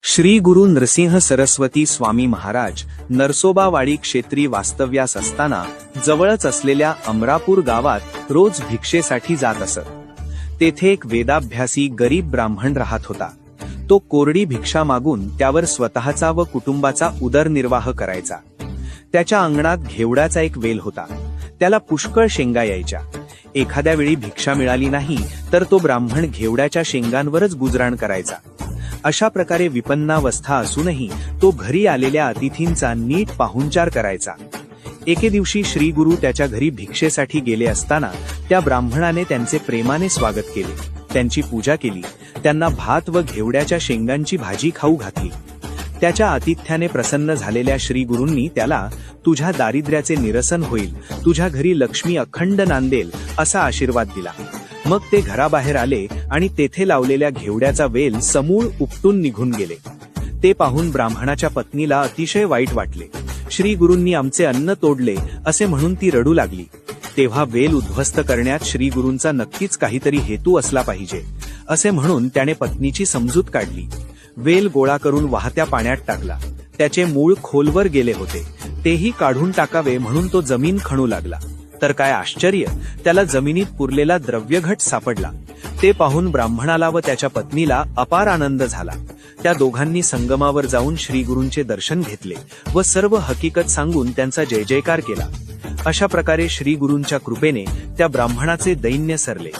श्री गुरु नरसिंह सरस्वती स्वामी महाराज नरसोबावाडी क्षेत्री वास्तव्यास असताना जवळच असलेल्या अमरापूर गावात रोज भिक्षेसाठी जात असत. तेथे एक वेदाभ्यासी गरीब ब्राह्मण राहत होता. तो कोरडी भिक्षा मागून त्यावर स्वतःचा व कुटुंबाचा उदरनिर्वाह करायचा. त्याच्या अंगणात घेवडाचा एक वेल होता. त्याला पुष्कळ शेंगा यायच्या. एखाद्या वेळी भिक्षा मिळाली नाही तर तो ब्राह्मण घेवड्याच्या शेंगांवरच गुजराण करायचा. अशा प्रकारे विपन्नावस्था असूनही तो घरी आलेल्या अतिथींचा नीट पाहुणचार करायचा. एके दिवशी श्री गुरु त्याच्या घरी भिक्षेसाठी गेले असताना त्या ब्राह्मणाने त्यांचे प्रेमाने स्वागत केले. त्यांची पूजा केली. त्यांना भात व घेवड्याच्या शेंगांची भाजी खाऊ घातली. त्याच्या आतिथ्याने प्रसन्न झालेल्या श्री गुरूंनी त्याला तुझ्या दारिद्र्याचे निरसन होईल, तुझ्या घरी लक्ष्मी अखंड नांदेल असा आशीर्वाद दिला. मग ते घराबाहेर आले आणि तेथे लावलेल्या घेवड्याचा वेल समूळ उपटून निघून गेले. ते पाहून ब्राह्मणाच्या पत्नीला अतिशय वाईट वाटले. श्री गुरूंनी आमचे अन्न तोडले असे म्हणून ती रडू लागली. तेव्हा वेल उद्ध्वस्त करण्यात श्री गुरूंचा नक्कीच काहीतरी हेतू असला पाहिजे असे म्हणून त्याने पत्नीची समजूत काढली. वेल गोळा करून वाहत्या पाण्यात टाकला. त्याचे मूळ खोलवर गेले होते. तेही काढून टाकावे म्हणून तो जमीन खणू लागला. तर काय आश्चर्य, त्याला जमिनीत पुरलेला द्रव्यघट सापडला. ते पाहून ब्राह्मणाला व त्याच्या पत्नीला अपार आनंद झाला. त्या दोघांनी संगमावर जाऊन श्री गुरूंचे दर्शन घेतले व सर्व हकीकत सांगून त्यांचा जय जयकार केला. अशा प्रकारे श्री गुरूंच्या कृपेने त्या ब्राह्मणाचे दैन्य सरले.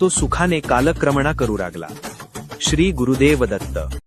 तो सुखाने कालक्रमणा करू लागला. श्री गुरुदेव दत्त.